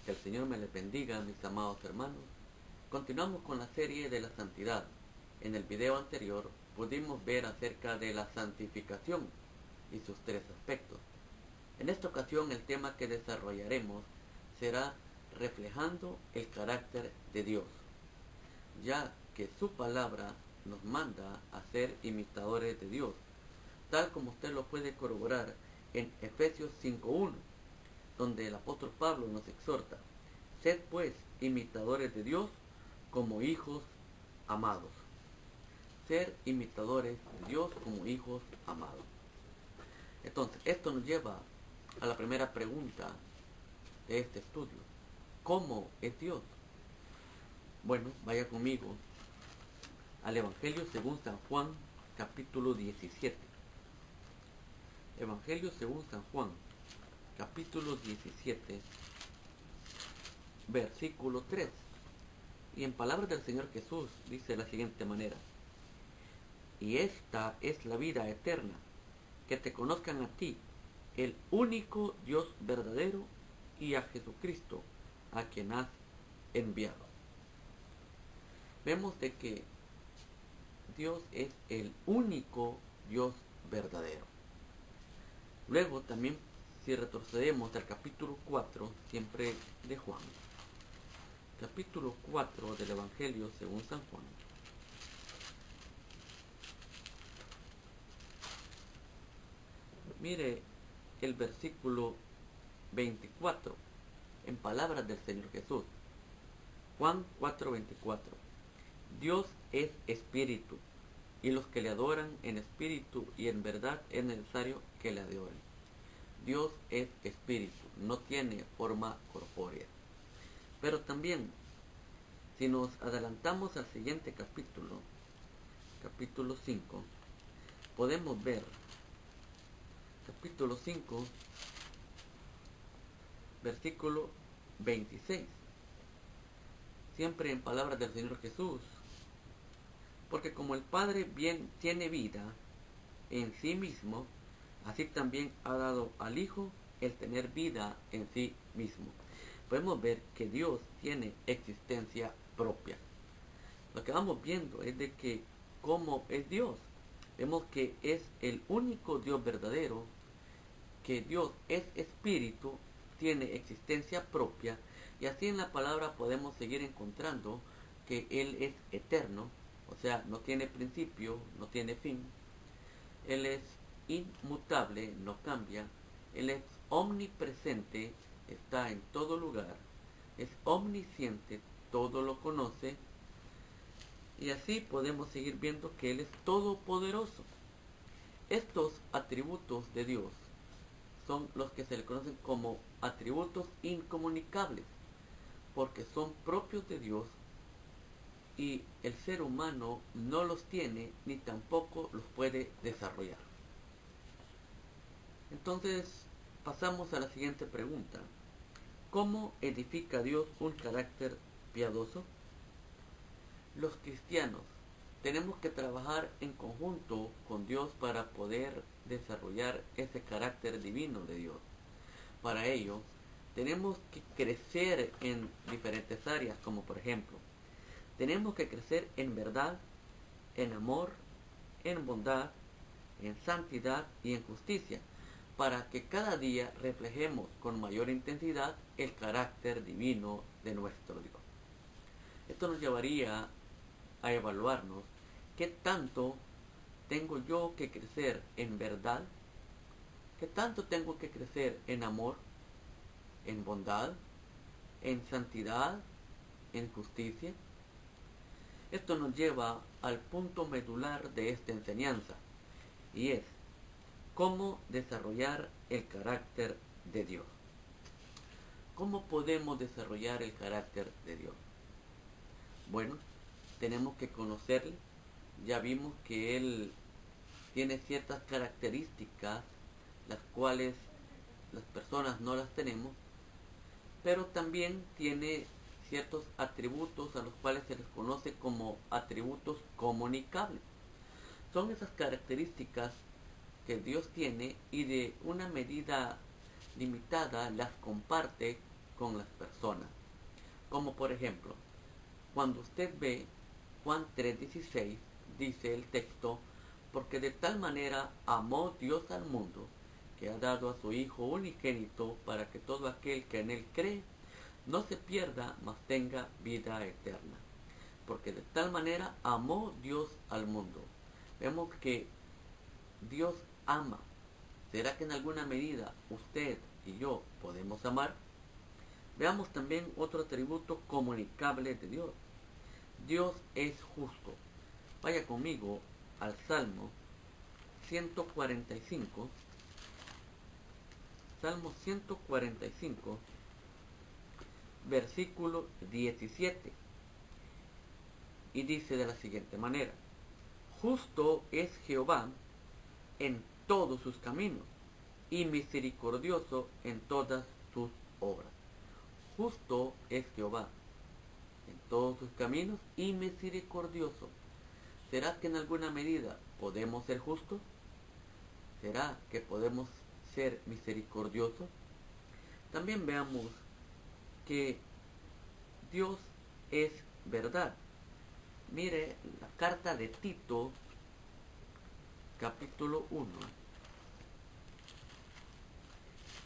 Que el Señor me les bendiga, mis amados hermanos. Continuamos con la serie de la santidad. En el video anterior pudimos ver acerca de la santificación y sus tres aspectos. En esta ocasión el tema que desarrollaremos será reflejando el carácter de Dios, ya que su palabra nos manda a ser imitadores de Dios, tal como usted lo puede corroborar en Efesios 5:1, donde el apóstol Pablo nos exhorta: sed pues imitadores de Dios como hijos amados. Ser imitadores de Dios como hijos amados. Entonces, esto nos lleva a la primera pregunta de este estudio: ¿cómo es Dios? Bueno, vaya conmigo al Evangelio según San Juan, capítulo 17. Evangelio según San Juan, capítulo 17, versículo 3. Y en palabras del Señor Jesús dice de la siguiente manera: y esta es la vida eterna, que te conozcan a ti, el único Dios verdadero, y a Jesucristo, a quien has enviado. Vemos de que Dios es el único Dios verdadero. Luego también, si retrocedemos al capítulo 4, siempre de Juan, capítulo 4 del Evangelio según San Juan, mire el versículo 24, en palabras del Señor Jesús. Juan 4:24. Dios es espíritu, y los que le adoran en espíritu y en verdad es necesario que le adoren. Dios es espíritu, no tiene forma corpórea. Pero también, si nos adelantamos al siguiente capítulo, capítulo 5, podemos ver, capítulo 5, versículo 26, siempre en palabras del Señor Jesús: porque como el Padre bien tiene vida en sí mismo, así también ha dado al Hijo el tener vida en sí mismo. Podemos ver que Dios tiene existencia propia. Lo que vamos viendo es de que cómo es Dios. Vemos que es el único Dios verdadero, que Dios es espíritu, tiene existencia propia, y así en la palabra podemos seguir encontrando que Él es eterno, o sea, no tiene principio, no tiene fin. Él es inmutable, no cambia. Él es omnipresente, está en todo lugar. Es omnisciente, todo lo conoce. Y así podemos seguir viendo que Él es todopoderoso. Estos atributos de Dios son los que se le conocen como atributos incomunicables, porque son propios de Dios y el ser humano no los tiene ni tampoco los puede desarrollar. Entonces pasamos a la siguiente pregunta: ¿cómo edifica Dios un carácter piadoso? Los cristianos tenemos que trabajar en conjunto con Dios para poder desarrollar ese carácter divino de Dios. Para ello tenemos que crecer en diferentes áreas, como por ejemplo, tenemos que crecer en verdad, en amor, en bondad, en santidad y en justicia, para que cada día reflejemos con mayor intensidad el carácter divino de nuestro Dios. Esto nos llevaría a evaluarnos qué tanto tengo yo que crecer en verdad, qué tanto tengo que crecer en amor, en bondad, en santidad, en justicia. Esto nos lleva al punto medular de esta enseñanza, y es cómo desarrollar el carácter de Dios. ¿Cómo podemos desarrollar el carácter de Dios? Bueno, tenemos que conocerle. Ya vimos que Él tiene ciertas características, las cuales las personas no las tenemos, pero también tiene ciertos atributos a los cuales se les conoce como atributos comunicables. Son esas características que Dios tiene y de una medida limitada las comparte con las personas. Como por ejemplo, cuando usted ve Juan 3:16, dice el texto, porque de tal manera amó Dios al mundo, que ha dado a su Hijo unigénito para que todo aquel que en él cree no se pierda, mas tenga vida eterna. Porque de tal manera amó Dios al mundo. Vemos que Dios ama. ¿Será que en alguna medida usted y yo podemos amar? Veamos también otro atributo comunicable de Dios. Dios es justo. Vaya conmigo al Salmo 145. Salmo 145, versículo 17. Y dice de la siguiente manera: justo es Jehová en todos sus caminos, y misericordioso en todas sus obras. Justo es Jehová en todos sus caminos y misericordioso. ¿Será que en alguna medida podemos ser justos? ¿Será que podemos ser misericordiosos? También veamos que Dios es verdad. Mire la carta de Tito, capítulo 1.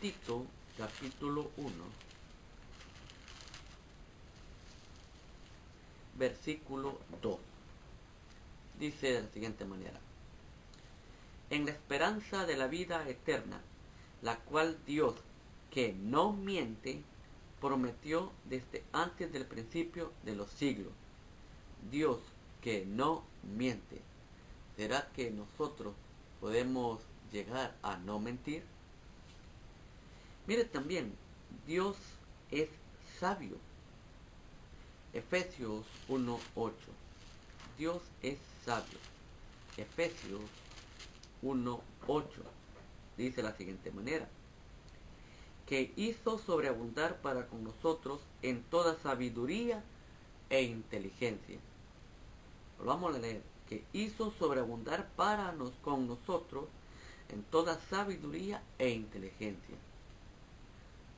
Tito, capítulo 1, versículo 2. Dice de la siguiente manera: en la esperanza de la vida eterna, la cual Dios, que no miente, prometió desde antes del principio de los siglos. Dios, que no miente. ¿Será que nosotros podemos llegar a no mentir? Mire también, Dios es sabio. Efesios 1:8. Dios es sabio. Efesios 1:8 dice de la siguiente manera: que hizo sobreabundar para con nosotros en toda sabiduría e inteligencia. Vamos a leer: que hizo sobreabundar con nosotros en toda sabiduría e inteligencia.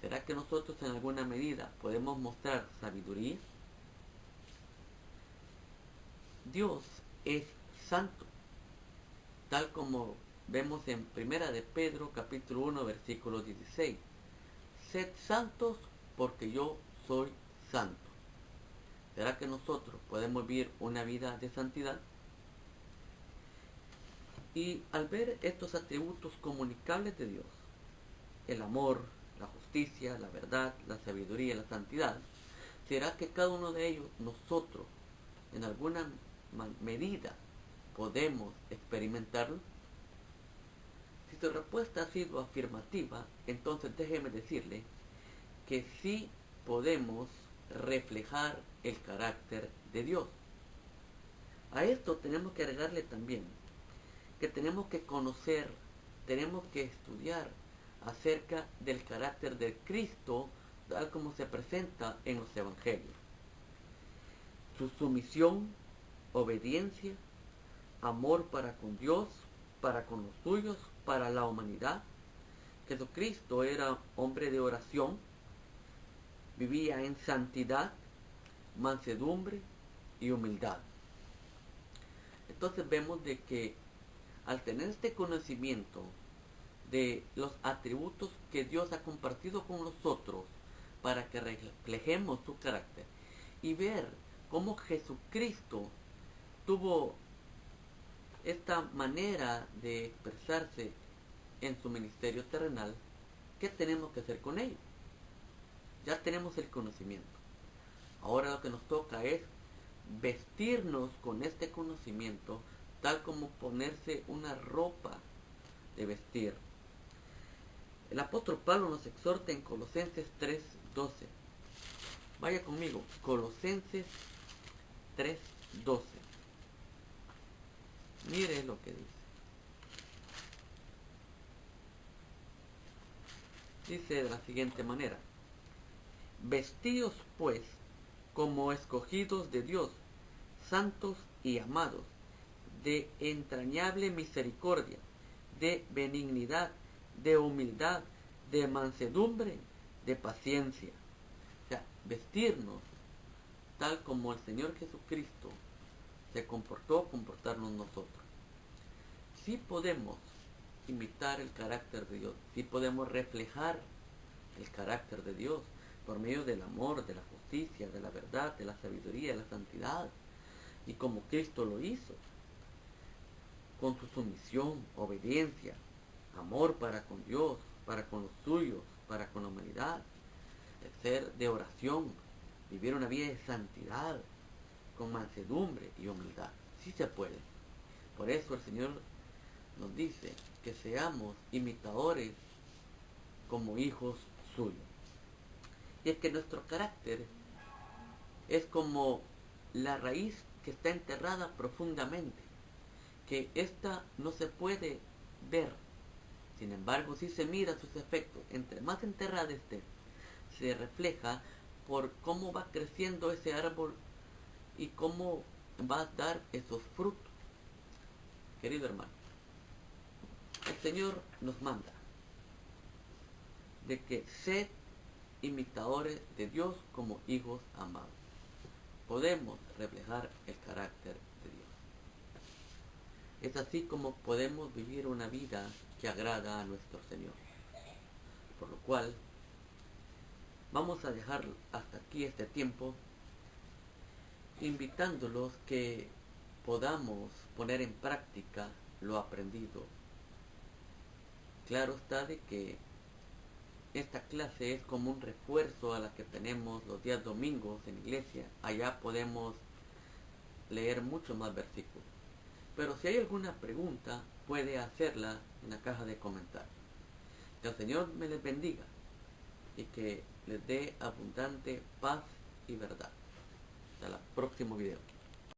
¿Será que nosotros en alguna medida podemos mostrar sabiduría? Dios es santo, tal como vemos en 1 de Pedro capítulo 1 versículo 16. Sed santos porque yo soy santo. ¿Será que nosotros podemos vivir una vida de santidad? Y al ver estos atributos comunicables de Dios, el amor, la justicia, la verdad, la sabiduría y la santidad, ¿será que cada uno de ellos nosotros en alguna medida podemos experimentarlo? Si su respuesta ha sido afirmativa, entonces déjeme decirle que sí podemos reflejar el carácter de Dios. A esto tenemos que agregarle también que tenemos que conocer, tenemos que estudiar acerca del carácter de Cristo tal como se presenta en los evangelios. Su sumisión, obediencia, amor para con Dios, para con los suyos, para la humanidad. Jesucristo era hombre de oración, vivía en santidad, mansedumbre y humildad. Entonces vemos de que al tener este conocimiento de los atributos que Dios ha compartido con nosotros para que reflejemos su carácter y ver cómo Jesucristo tuvo esta manera de expresarse en su ministerio terrenal, ¿qué tenemos que hacer con ello? Ya tenemos el conocimiento. Ahora lo que nos toca es vestirnos con este conocimiento, tal como ponerse una ropa de vestir. El apóstol Pablo nos exhorta en Colosenses 3:12. Vaya conmigo, Colosenses 3:12. Mire lo que dice. Dice de la siguiente manera: vestidos pues como escogidos de Dios, santos y amados, de entrañable misericordia, de benignidad, de humildad, de mansedumbre, de paciencia. sea, vestirnos tal como el Señor Jesucristo se comportó, comportarnos nosotros. Sí podemos imitar el carácter de Dios, sí podemos reflejar el carácter de Dios por medio del amor, de la justicia, de la verdad, de la sabiduría, de la santidad, y como Cristo lo hizo, con su sumisión, obediencia, amor para con Dios, para con los suyos, para con la humanidad, el ser de oración, vivir una vida de santidad, con mansedumbre y humildad. Sí se puede. Por eso el Señor nos dice que seamos imitadores como hijos suyos. Y es que nuestro carácter es como la raíz que está enterrada profundamente, que ésta no se puede ver. Sin embargo, si se mira sus efectos, entre más enterrada esté, se refleja por cómo va creciendo ese árbol y cómo va a dar esos frutos. Querido hermano, el Señor nos manda de que sed imitadores de Dios como hijos amados. Podemos reflejar el carácter de Dios. Es así como podemos vivir una vida que agrada a nuestro Señor. Por lo cual, vamos a dejar hasta aquí este tiempo, invitándolos que podamos poner en práctica lo aprendido. Claro está de que esta clase es como un refuerzo a la que tenemos los días domingos en iglesia. Allá podemos leer mucho más versículos. Pero si hay alguna pregunta, puede hacerla en la caja de comentarios. Que el Señor me les bendiga y que les dé abundante paz y verdad. Hasta el próximo video.